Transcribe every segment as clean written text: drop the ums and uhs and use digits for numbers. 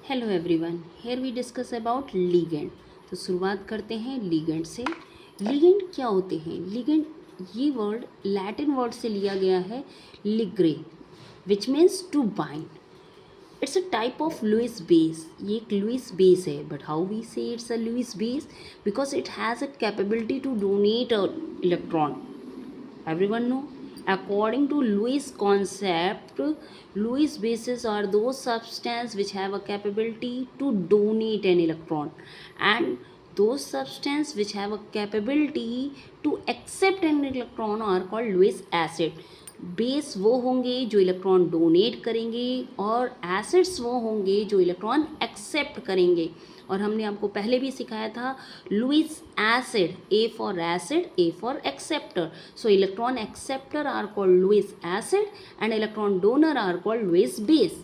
Hello everyone, here we discuss about ligand. तो शुरुआत करते हैं लीगेंड से। लीगेंड क्या होते हैं? लीगेंड ये वर्ड लैटिन वर्ड से लिया गया है, लिग्रे, which means to bind. It's a type of Lewis base. ये एक लुइस बेस है, but how we say it's a Lewis base? Because it has a capability to donate an electron. Everyone know? According to Lewis concept, Lewis bases are those substances which have a capability to donate an electron, and those substances which have a capability to accept an electron are called Lewis acid. Base वो होंगे जो electron donate करेंगे और acids वो होंगे जो electron accept करेंगे। और हमने आपको पहले भी सिखाया था Lewis acid, A for acid, A for acceptor. So electron acceptor are called Lewis acid and electron donor are called Lewis base.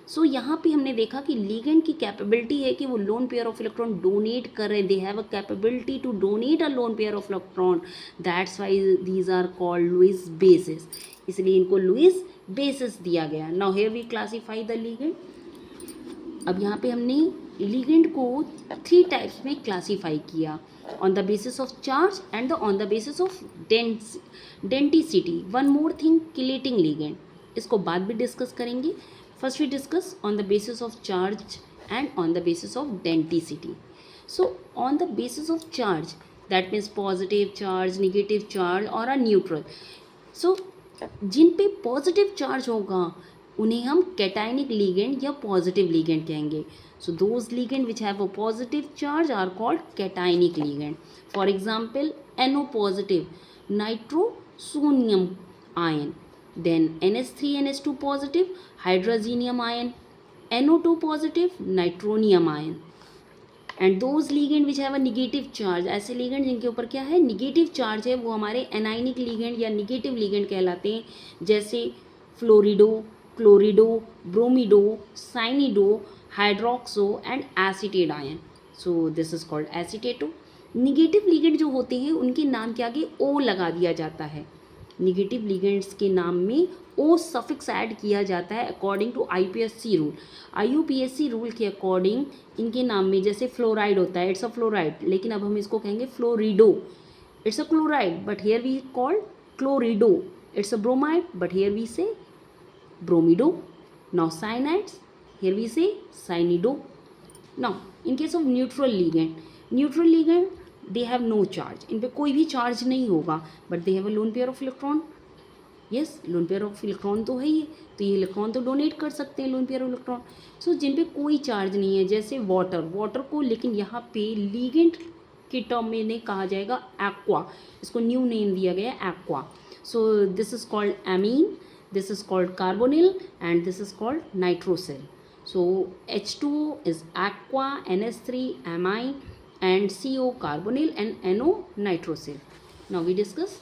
So यहाँ पे हमने देखा कि लीगेंड की कैपेबिलिटी है कि वो lone pair of electron donate कर रहे, they have a capability to donate a lone pair of electron, that's why these are called Lewis bases, इसलिए इनको लुइस बेसिस दिया गया। Now here we classify the ligand. अब यहाँ पे हमने लीगेंड को 3 टाइप्स में क्लासीफाई किया, on the basis of charge and on the basis of denticity. One more thing, chelating ligand, इसको बाद भी डिस्कस करेंगे। First we discuss on the basis of charge and on the basis of denticity. So on the basis of charge, that means positive charge, negative charge और a neutral. सो जिन पे positive charge होगा उन्हें हम cationic ligand या positive ligand कहेंगे। So those ligand which have a positive charge are called cationic ligand. For example NO positive, nitrosonium ion, then NH3NH2 positive, hydrazinium ion, NO2 positive, nitronium ion. And those ligand which have a negative charge, ऐसे ligand जिनके ऊपर क्या है, negative charge है, वो हमारे anionic ligand या negative ligand कहलाते हैं, जैसे fluorido, chlorido, bromido, cyanido, hydroxo and acetate ion. So this is called acetato. Negative ligand जो होते हैं उनके नाम के आगे ओ लगा दिया जाता है। निगेटिव लिगेंड्स के नाम में ओ सफिक्स ऐड किया जाता है according to IUPAC rule. IUPAC rule के अकॉर्डिंग इनके नाम में, जैसे फ्लोराइड होता है, इट्स अ फ्लोराइड, लेकिन अब हम इसको कहेंगे fluorido, it's a chloride, but here we called chlorido. It's a bromide, but here we say bromido. Now cyanides, here we say cyanido. Now in case of neutral ligand they have no charge, in पे कोई भी charge नहीं होगा, but they have a lone pair of electron. Yes, lone pair of electron तो है ही, तो ये electron तो डोनेट कर सकते हैं, लोन पेयर ऑफ इलेक्ट्रॉन। सो जिन पे कोई चार्ज नहीं है, जैसे वाटर को, लेकिन यहाँ पे लीगेंड के टर्म में नहीं कहा जाएगा एक्वा, इसको न्यू नेम दिया गया है aqua. So this is called amine, this is called carbonyl, and this is called nitrosyl. So H2O is aqua, NH3 amine, and CO carbonyl, and NO nitrosyl. Now we discuss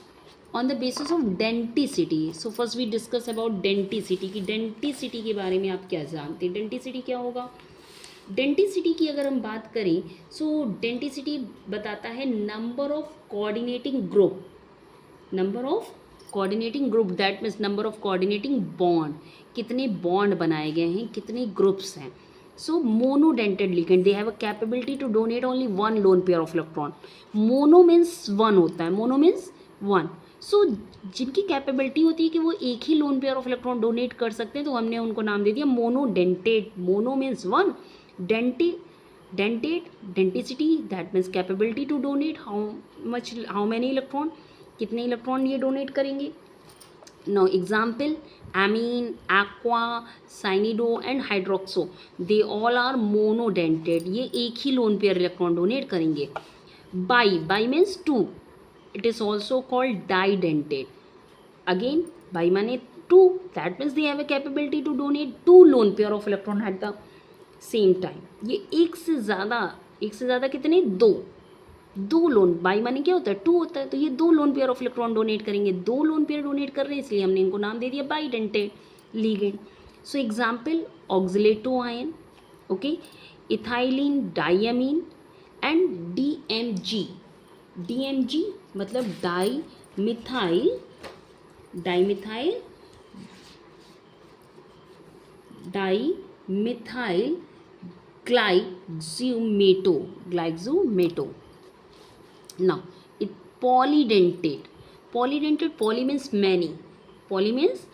on the basis of denticity. So first we discuss about denticity कि denticity के बारे में आप क्या जानते हैं, denticity क्या होगा। डेंटिसिटी की अगर हम बात करें, सो डेंटिसिटी बताता है number of coordinating group, number of coordinating group, that means number of coordinating bond, कितने बॉन्ड बनाए गए हैं, कितने ग्रुप्स हैं। So monodentate ligand, they have a capability to donate only one lone pair of electron. Mono means one होता है, mono means one. सो जिनकी capability होती है कि वो एक ही lone pair of electron donate कर सकते हैं, तो हमने उनको नाम दे दिया monodentate. Mono means one, dentate, denticity, that means capability to donate how many electron, कितने इलेक्ट्रॉन ये डोनेट करेंगे। Now example, amine, aqua, cyanido and hydroxo, they all are monodentate, ये एक ही लोन पेयर इलेक्ट्रॉन डोनेट करेंगे। Bi means two, it is also called didentate. Again bi माने two, that means they have a capability to donate two lone pair of electron at the same time. ये एक से ज़्यादा कितने, दो loan, by मानी क्या होता है, टू होता है, तो ये दो loan pair of electron donate करेंगे, दो लोन पेयर डोनेट कर रहे हैं, इसलिए हमने इनको नाम दे दिया bidentate ligand. So example, oxalato ion, okay, ethylene diamine and DMG मतलब di methyl glycometo. Glycometo. Now, it polydentate. Polydentate, poly means many. Poly means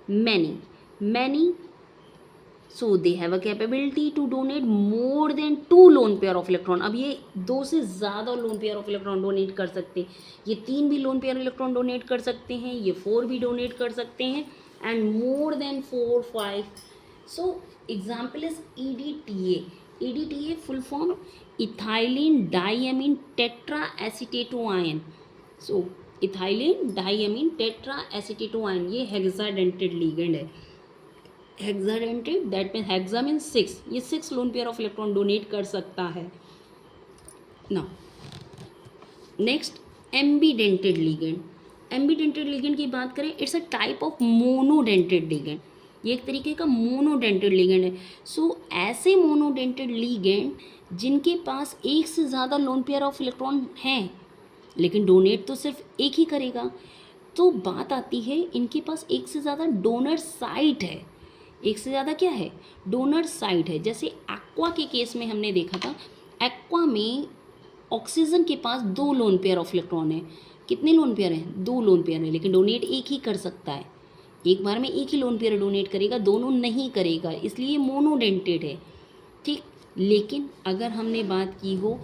many. Many. So they have a capability to donate more than 2 lone pair of electron. अब ये 2 से ज़्यादा loan pair of electron donate कर सकते हैं. ये 3 भी loan pair electron donate कर सकते हैं, ये 4 भी डोनेट कर सकते हैं, and more than 4 5. So example is EDTA. EDTA full form ethylene diamine tetra acetato ion. So ethylene diamine tetra acetato ion ये हेक्साडेंटेड लीगेंड है. Hexadentate that mean hexa mean 6. ये 6 lone pair of electron donate कर सकता है. Now next ambidentate ligand. Ambidentate ligand की बात करें, it's a type of monodentate ligand. ये एक तरीके का मोनोडेंटेड लीगेंड है. सो ऐसे मोनोडेंटेड लीगेंड जिनके पास एक से ज़्यादा लोन पेयर ऑफ इलेक्ट्रॉन हैं, लेकिन डोनेट तो सिर्फ एक ही करेगा. तो बात आती है इनके पास एक से ज़्यादा डोनर साइट है. एक से ज़्यादा क्या है? डोनर साइट है. जैसे एक्वा के केस में हमने देखा था, एक्वा में ऑक्सीजन के पास 2 लोन पेयर ऑफ इलेक्ट्रॉन है. कितने लोन पेयर हैं? 2 लोन पेयर है, लेकिन डोनेट एक ही कर सकता है. एक बार में एक ही लोन पेयर डोनेट करेगा, दोनों नहीं करेगा, इसलिए मोनोडेंटेड है. ठीक. लेकिन अगर हमने बात की हो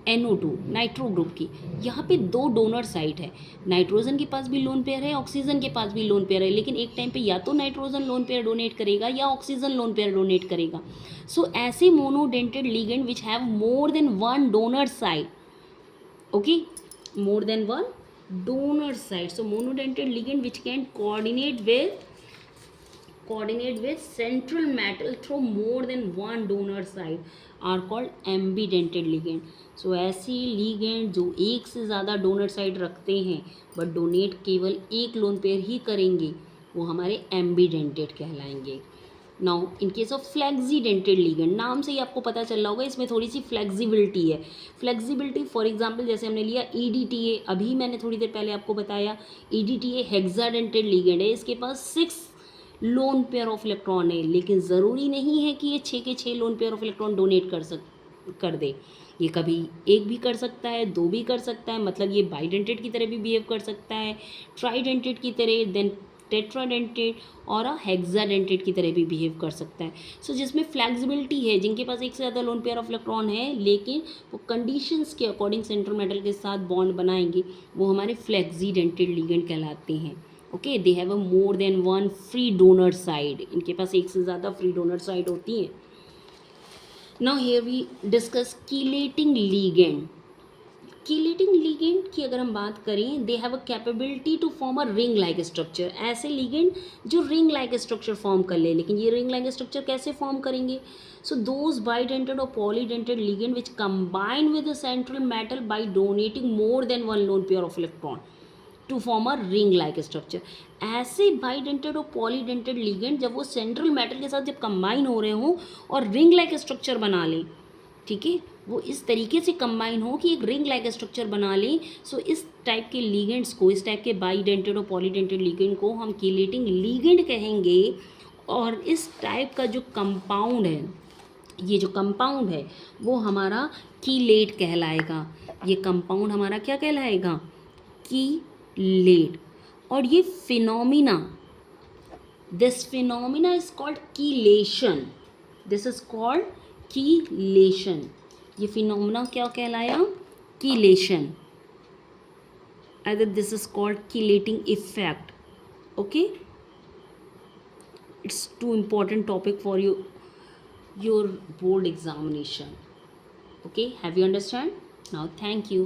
NO2 नाइट्रो ग्रुप की, यहाँ पे 2 डोनर साइट है. नाइट्रोजन के पास भी लोन पेयर है, ऑक्सीजन के पास भी लोन पेयर है, लेकिन एक टाइम पे या तो नाइट्रोजन लोन पेयर डोनेट करेगा या ऑक्सीजन लोन पेयर डोनेट करेगा. सो ऐसे monodentate ligand which have more than 1 donor site. Okay, more than 1 donor site. So monodentate ligand which can coordinate with central metal through more than 1 donor site are called ambidentate ligand. So ऐसी ligand जो एक से ज़्यादा donor site रखते हैं but donate केवल एक lone pair ही करेंगे, वो हमारे एम्बीडेंटेड कहलाएंगे. Now in case of flexidentate ligand, नाम से ही आपको पता चल रहा होगा इसमें थोड़ी सी फ्लेक्सिबिलिटी है. फ्लेक्सिबिलिटी फॉर एग्जांपल जैसे हमने लिया EDTA, अभी मैंने थोड़ी देर पहले आपको बताया EDTA हेक्साडेंटेड लीगेंड है. इसके पास 6 लोन पेयर ऑफ इलेक्ट्रॉन है, लेकिन ज़रूरी नहीं है कि ये 6 के 6 lone pair of electron donate कर दे. ये कभी एक भी कर सकता है, 2 भी कर सकता है, मतलब ये बाइडेंटेड की तरह भी बिहेव कर सकता है, ट्राइडेंटेड की तरह, देन टेट्राडेंटेड और हेक्साडेंटेड की तरह भी बिहेव कर सकता है. सो जिसमें फ्लेक्सिबिलिटी है, जिनके पास एक से ज़्यादा लोन पेयर ऑफ इलेक्ट्रॉन है लेकिन वो कंडीशंस के अकॉर्डिंग सेंट्रल मेटल के साथ बॉन्ड बनाएंगे, वो हमारे फ्लेक्सीडेंटेड लिगेंड कहलाते हैं. Okay, they have a more than 1 free donor side. इनके पास एक से ज़्यादा फ्री डोनर साइड होती हैं. Now here we discuss chelating ligand. Chelating ligand की अगर हम बात करें, they have a capability to form a ring like structure. ऐसे लिगेंड जो रिंग लाइक स्ट्रक्चर फॉर्म कर ले, लेकिन ये रिंग लाइक स्ट्रक्चर कैसे फॉर्म करेंगे? सो दोज बाइडेंटेड और polydentate ligand which combine with the central metal by donating more than 1 lone pair of electron to form a ring like structure. ऐसे bidentate और polydentate ligand जब वो central metal के साथ जब combine हो रहे हों और रिंग लाइक स्ट्रक्चर बना लें, ठीक है, वो इस तरीके से कंबाइन हो कि एक रिंग लाइक स्ट्रक्चर बना लें. सो इस टाइप के लीगेंड्स को, इस टाइप के बाइडेंटेड और पॉलीडेंटेड लीगेंड को हम कीलेटिंग लीगेंड कहेंगे. और इस टाइप का जो कंपाउंड है, ये जो कंपाउंड है वो हमारा कीलेट कहलाएगा. ये कंपाउंड हमारा क्या कहलाएगा? कीलेट. और ये phenomena, this phenomena is called chelation. This is called chelation. ये फिनोमिना क्या कहलाया? Chelation. Either this is called chelating effect. Okay, it's too important topic for your board examination. Okay, have you understand? Now thank you.